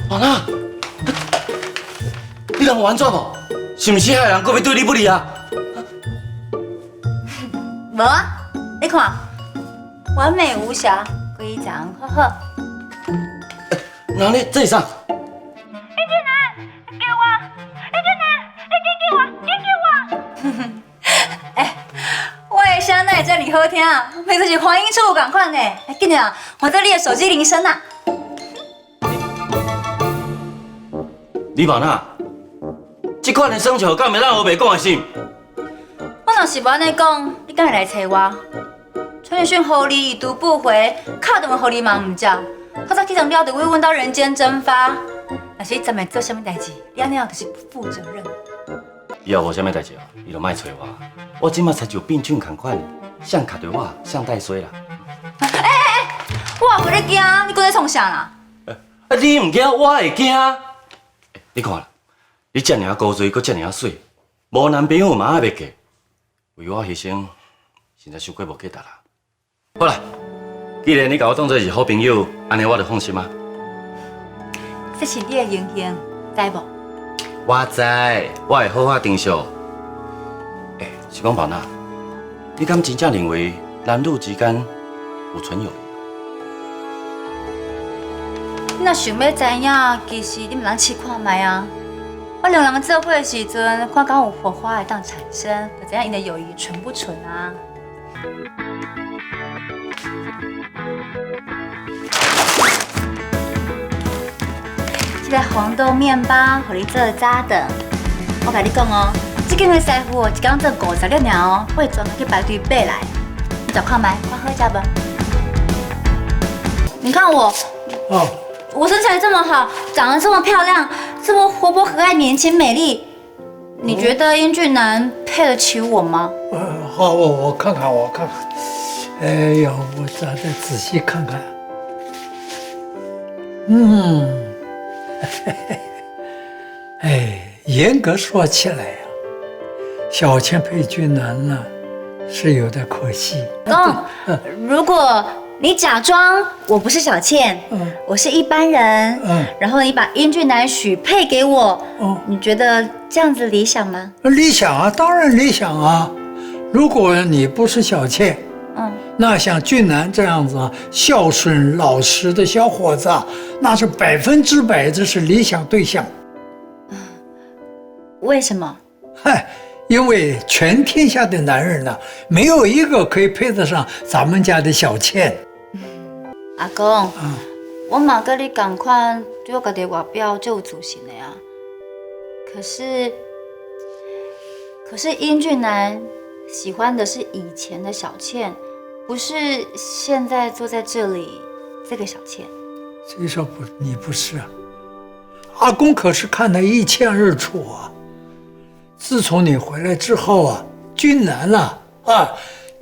妈妈，你人有安怎无？是毋是害人搁要对你不利啊？无啊，你看，完美无瑕，规章好好。那你这是啥？我的声哪会遮尔好听？袂就是欢迎错误共款呢。紧点啊，换做你的手机铃声啊。李宝娜，这款的生肖敢袂让我袂讲的心？我若是无安尼讲，你敢会来找我？传讯互你已读不回，敲电话互你嘛唔接，否则起床了就会问到人间蒸发。若是你真袂做啥物代志，你安尼样就是不负责任。以后无啥物代志哦，你就莫找我。我即马才就病菌同款，像卡对我，像带衰啦。我袂咧惊，你搁在创啥啦？你唔惊，我会惊。你看啦，你遮尔高水，搁遮尔水，无男朋友嘛还袂嫁，为我牺牲，实在伤过无价值啦。好啦，既然你甲我当作是好朋友，安尼我就放心啊。这是你的荣幸，知无？我知，我会好好珍惜。是讲宝娜，你敢真正认为男女之间有纯友谊？你若想要知影，其实你毋通试看卖啊。我两人做伙的时阵，看敢有火花会当产生，就知影因的友谊纯不纯啊。这个红豆面包，互你做早顿。我甲你讲哦，这间的师傅哦，一工做56尔哦，我会专门去排队买来。你找看卖，看好食不？你看我。哦，我身材这么好，长得这么漂亮，这么活泼可爱、年轻美丽，你觉得英俊男配得起我吗？好，我看看，我看看。哎呦，我再仔细看看。哎，严格说起来呀，小倩配俊男呢，是有点可惜。公，如果你假装我不是小倩，我是一般人，然后你把英俊男许配给我，你觉得这样子理想吗？理想啊，当然理想啊。如果你不是小倩，那像俊男这样子孝顺老实的小伙子，那是100%这是理想对象。为什么？嗨，因为全天下的男人呢，没有一个可以配得上咱们家的小倩。阿公，我嘛跟你同款，对我家己外表就有自信的呀。可是英俊男喜欢的是以前的小倩，不是现在坐在这里这个小倩。谁说不？你不是啊？阿公可是看得一清二楚啊。自从你回来之后啊，俊男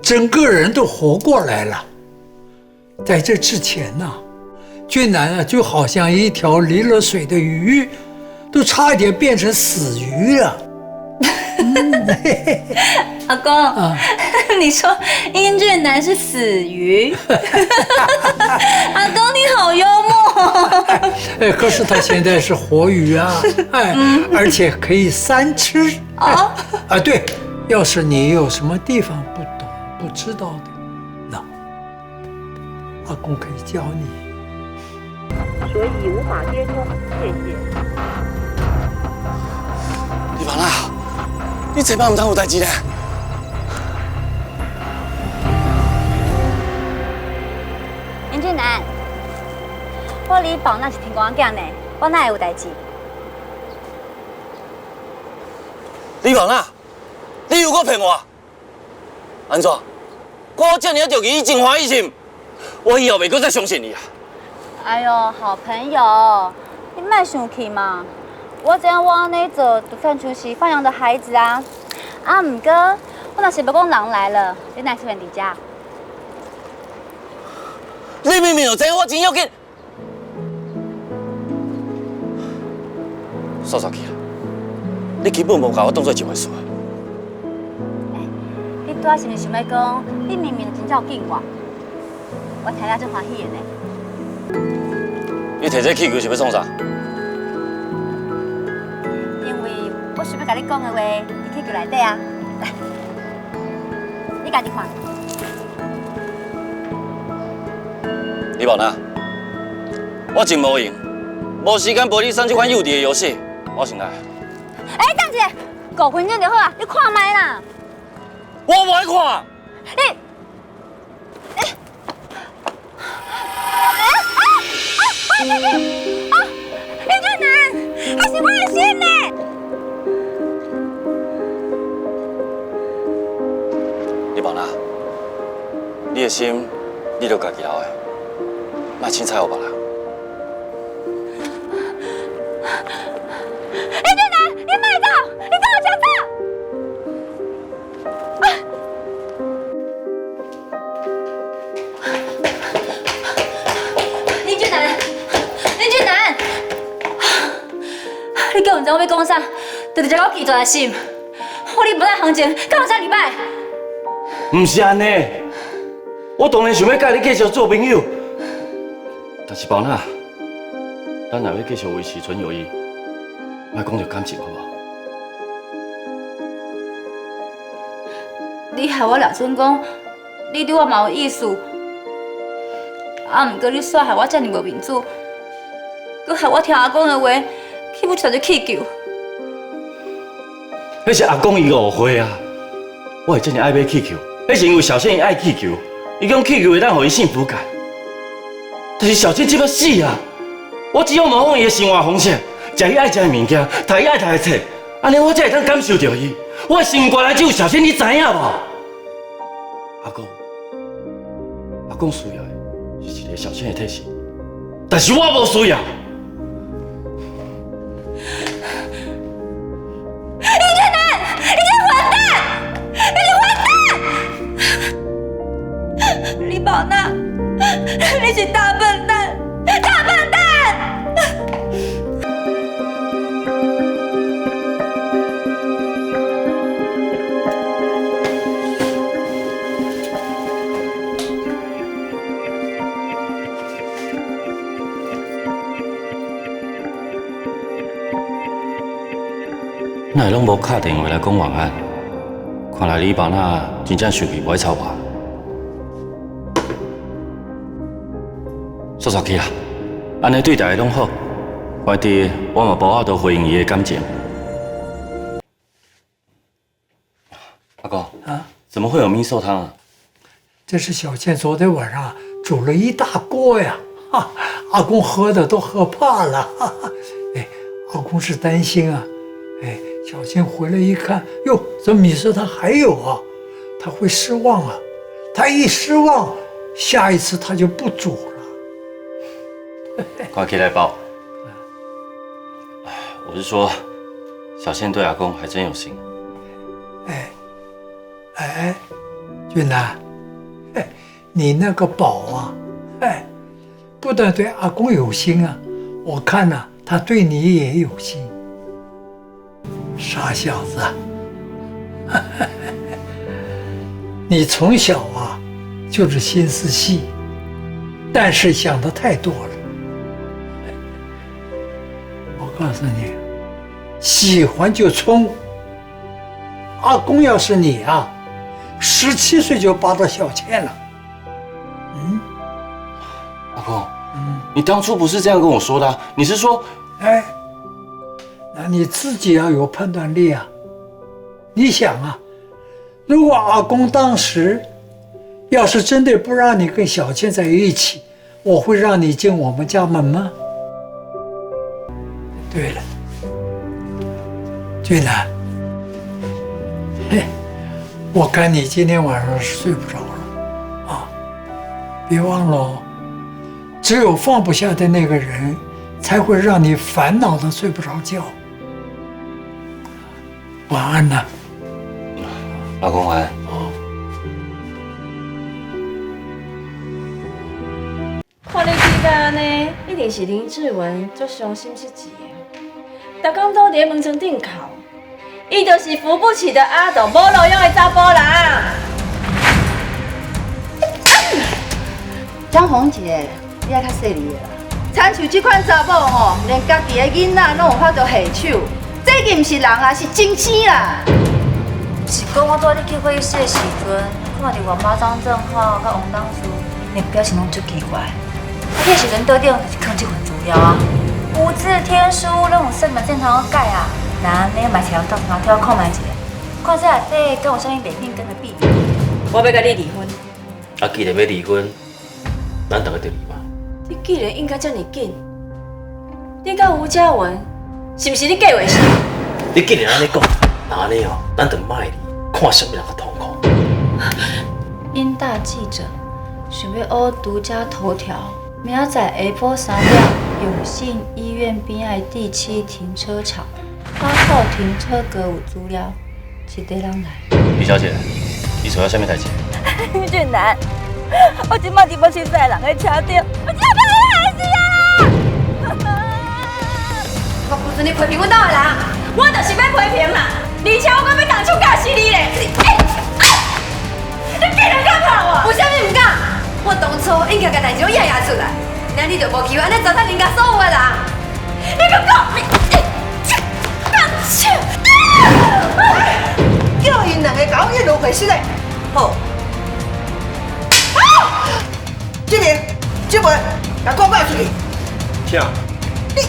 整个人都活过来了。在这之前呢，俊男就好像一条离了水的鱼，都差一点变成死鱼了。阿公，你说英俊男是死鱼？阿公你好幽默。可是他现在是活鱼啊，而且可以3吃。对，要是你有什么地方不懂、不知道的，那阿公可以教你。所以无法接通，谢谢。李宝娜，你这摆唔通有代志咧？英俊男，我李宝那是天光囝呢，我哪会有代志？李宝娜，你又搁骗我？安怎？我遮尔着伊真欢喜心，我以后袂搁再相信你啊！哎呦，好朋友，你莫生气嘛。我知影我安尼做，就算出是放羊的孩子啊。唔过，我若是要讲人来了，你哪是会伫遮？你明明就知我真要紧，煞去啊！你根本无把我当作一回事。你拄仔是毋是想要讲，你明明就真正有见我，我听了真欢喜的呢。你摕这气球是要创啥？甲你讲的话，你去叫内底啊。来，你家己看。李宝娜，我真无闲，无时间陪你耍这款幼稚的游戏，我先来。哎，等一下，5分钟就好啊，你看卖啦。我无爱看。你，林俊南，还是我的心呢。李宝娜，你的心，你就家己留的，莫凊彩互别人。林俊南，你卖走，你跟我抢走！林俊南，林俊南，你叫唔知我要讲啥，就直接给我记住来心。我你不在行情，干有啥礼拜？唔是安尼，我当然想要甲你继续做朋友，但是宝娜，咱若要继续维持纯友谊，莫讲着感情好不好？你害我廖春讲，你对我嘛有意思，啊，毋过你煞害我遮尔无面子，佮害我听阿公的话，去不出就气球。迄是阿公伊误会啊！我会遮尔爱买气球，迄是因为小倩伊爱气球，伊讲气球会当互伊幸福感。但是小倩即要死啊！我只要模仿伊的生活方式，食伊爱食的物件，读伊爱读的册，安尼我才会当感受到伊。我的心肝内只有小倩，你知影无？阿公需要的是一个小倩的体恤，但是我无需要。李宝娜，你是大笨蛋，大笨蛋！哪会拢无打电话来讲晚安？看来李宝娜真正受气，不爱吵我。煞煞去啦，安尼对大家拢好。快啲，我嘛无法度回应伊的感情。阿公啊，怎么会有蜜寿汤啊？这是小倩昨天晚上煮了一大锅呀，阿公喝的都喝怕了。哎，阿公是担心啊。哎，小倩回来一看，哟，这米寿汤还有啊，他会失望啊。他一失望，下一次他就不煮了。快起来包！我是说，小倩对阿公还真有心。哎，俊南，你那个宝啊，不但对阿公有心啊，我看呐，他对你也有心。傻小子，你从小啊就是心思细，但是想的太多了。我告诉你，喜欢就冲。阿公要是你啊，17岁就拔到小倩了。阿公，你当初不是这样跟我说的啊，你是说，那你自己要有判断力啊！你想啊，如果阿公当时要是真的不让你跟小倩在一起，我会让你进我们家门吗？对了，俊南，我看你今天晚上是睡不着了啊！别忘了哦，只有放不下的那个人，才会让你烦恼的睡不着觉。晚安呐，阿公晚安。看你这个安尼，一定是林志文足伤心失志的，逐工都伫门床顶哭，伊就是扶不起的阿斗，无路用的查甫人。江红姐，你爱较细腻的啦。亲像这款查某吼，连家己的囡仔拢有法度下手，这个不是人啊，是精星啦。是讲我带你去会议室的时阵，看到王八张正浩甲王当初，你表情拢足奇怪。啊，迄时阵桌顶就是藏这份资料啊，无字天书，拢用身份证通改啊。那安尼买材料到哪跳看卖一下，看这内底敢有啥物袂品跟的秘密？我要甲你离婚。啊，既然要离婚，咱大家就离吧。你既然应该这么紧，你甲吴嘉文是不是你计划是？你既然安尼讲，那安尼哦，咱就卖离，看什么人较痛苦。因大记者想要学独家头条，明仔载下晡3点，永信医院边爱第7停车场8号停车格有资料，一个人来。李小姐，你找到什么代志？俊男，我今麦伫要去载人的车顶，我真要被你害死啊！我不准你批评阮兜的人，我就是要批评啦，而且我搁要动手教死你咧！你竟然敢拍我！有啥物唔敢？我当初应该甲代志拢压出来，那你就无机会安尼糟蹋人家所有的人。你搁讲你，叫因两个搞一路回事嘞。好，这边，这边，把广告出去。听。你